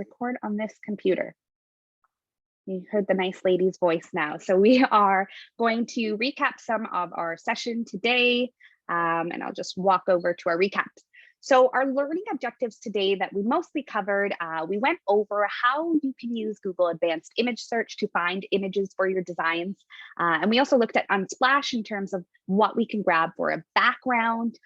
record on this computer. You heard the nice lady's voice now. So we are going to recap some of our session today, and I'll just walk over to our recaps. So our learning objectives today that we mostly covered, we went over how you can use Google Advanced Image Search to find images for your designs. And we also looked at Unsplash in terms of what we can grab for a background.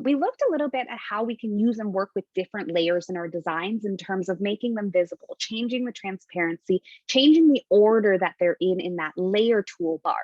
We looked a little bit at how we can use and work with different layers in our designs in terms of making them visible, changing the transparency, changing the order that they're in that layer toolbar.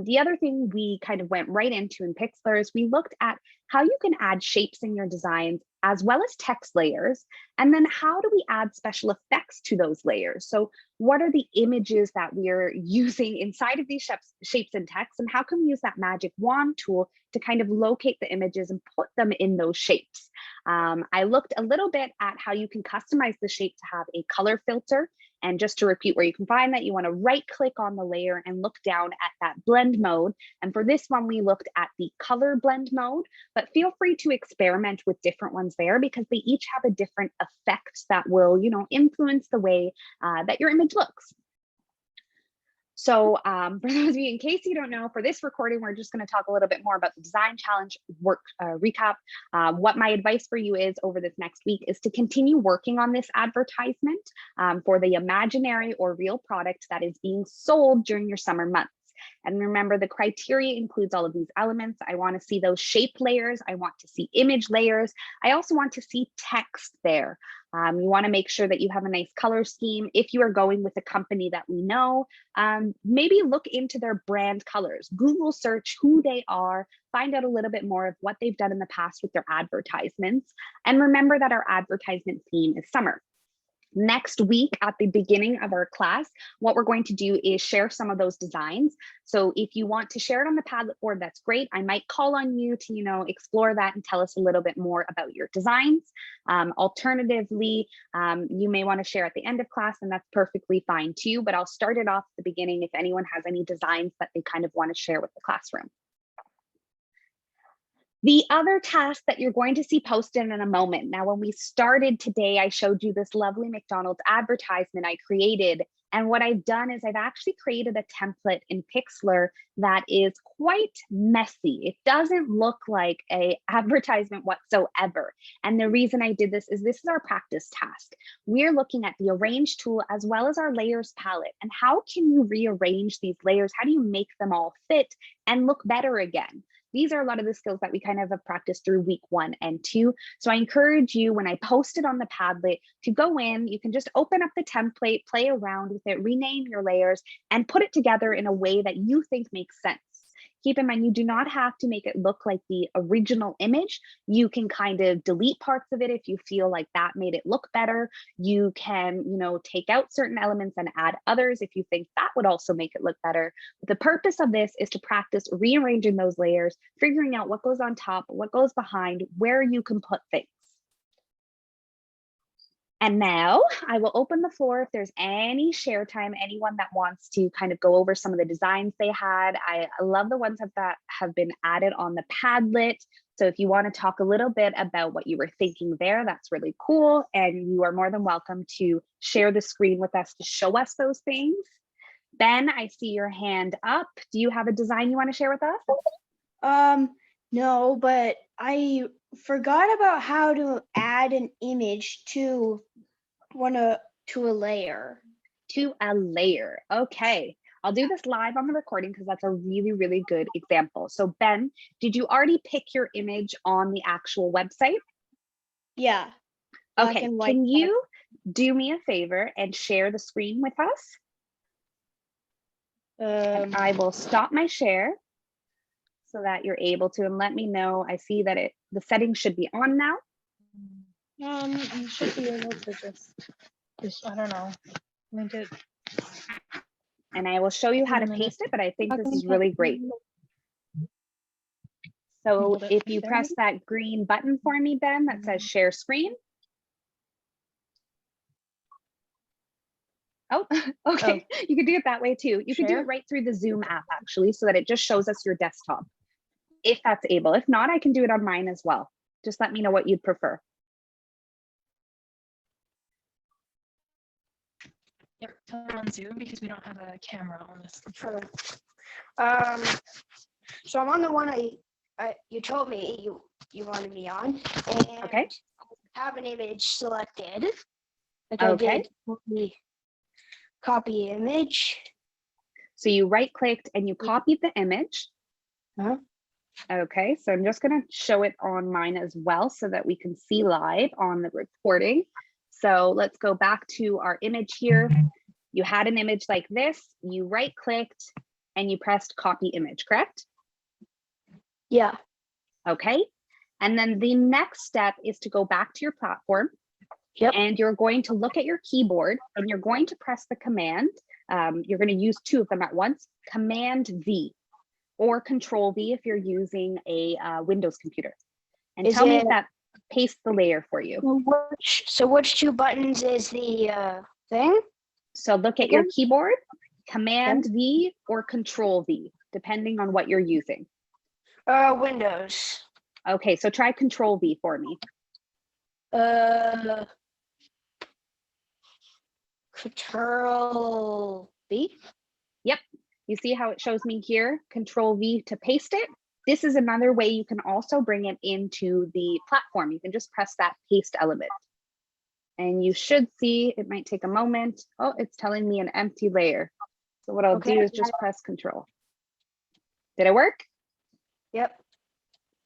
The other thing we kind of went right into in PixLr is we looked at how you can add shapes in your designs as well as text layers, and then how do we add special effects to those layers? So what are the images that we're using inside of these shapes and text, and how can we use that magic wand tool to kind of locate the images and put them in those shapes? I looked a little bit at how you can customize the shape to have a color filter. And just to repeat where you can find that, you want to right click on the layer and look down at that blend mode. And for this one, we looked at the color blend mode, but feel free to experiment with different ones there because they each have a different effect that will, influence the way that your image looks. So for those of you, in case you don't know, for this recording, we're just going to talk a little bit more about the design challenge work recap. What my advice for you is over this next week is to continue working on this advertisement for the imaginary or real product that is being sold during your summer months. And remember, the criteria includes all of these elements. I want to see those shape layers. I want to see image layers. I also want to see text there. You want to make sure that you have a nice color scheme. If you are going with a company that we know, maybe look into their brand colors. Google search who they are, find out a little bit more of what they've done in the past with their advertisements. And remember that our advertisement theme is summer. Next week at the beginning of our class, what we're going to do is share some of those designs. So if you want to share it on the Padlet board, that's great. I might call on you to, explore that and tell us a little bit more about your designs. Alternatively, you may want to share at the end of class, and that's perfectly fine too, but I'll start it off at the beginning if anyone has any designs that they kind of want to share with the classroom. The other task that you're going to see posted in a moment. Now, when we started today, I showed you this lovely McDonald's advertisement I created. And what I've done is I've actually created a template in PixLr that is quite messy. It doesn't look like an advertisement whatsoever. And the reason I did this is our practice task. We're looking at the arrange tool as well as our layers palette. And how can you rearrange these layers? How do you make them all fit and look better again? These are a lot of the skills that we kind of have practiced through week 1 and 2. So I encourage you, when I post it on the Padlet, to go in, you can just open up the template, play around with it, rename your layers, and put it together in a way that you think makes sense. Keep in mind, you do not have to make it look like the original image. You can kind of delete parts of it if you feel like that made it look better. You can, take out certain elements and add others if you think that would also make it look better. But the purpose of this is to practice rearranging those layers, figuring out what goes on top, what goes behind, where you can put things. And now I will open the floor if there's any share time, anyone that wants to kind of go over some of the designs they had. I love the ones that have been added on the Padlet. So if you want to talk a little bit about what you were thinking there, that's really cool. And you are more than welcome to share the screen with us to show us those things. Ben, I see your hand up. Do you have a design you want to share with us? No, but I forgot about how to add an image to a layer. To a layer. Okay. I'll do this live on the recording because that's a really, really good example. So Ben, did you already pick your image on the actual website? Yeah. Okay. Can you do me a favor and share the screen with us? And I will stop my share so that you're able to, and let me know. I see that the settings should be on now. You should be able to just I don't know. And I will show you how to paste it, but I think this is really great. So if you press that green button for me, Ben, that says share screen. Oh, okay. Oh. You can do it that way too. You can do it right through the Zoom app actually, so that it just shows us your desktop, if that's able. If not, I can do it on mine as well. Just let me know what you'd prefer. Yep, tell them on Zoom because we don't have a camera on this. Sure. So I'm on the one you told me you wanted me on, and Okay. I have an image selected. Like Okay. I did copy image. So you right clicked and you copied the image. Uh-huh. Okay, so I'm just going to show it on mine as well so that we can see live on the recording. So let's go back to our image here. You had an image like this, you right clicked and you pressed copy image, correct? Yeah. Okay, and then the next step is to go back to your platform. Yep. And you're going to look at your keyboard and you're going to press the command. You're going to use two of them at once, Command V or Control V if you're using a Windows computer. And tell me if that pastes the layer for you. Which two buttons is the thing? So look at your keyboard, Command V or Control V, depending on what you're using. Windows. Okay, so try Control V for me. Control V? Yep, you see how it shows me here, Control V to paste it. This is another way you can also bring it into the platform. You can just press that paste element. And you should see, it might take a moment. Oh, it's telling me an empty layer. So what I'll do is just press Control. Did it work? Yep.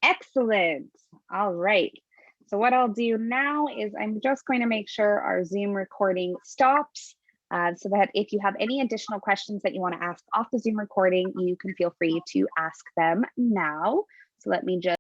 Excellent. All right. So what I'll do now is I'm just going to make sure our Zoom recording stops so that if you have any additional questions that you want to ask off the Zoom recording, you can feel free to ask them now. So let me just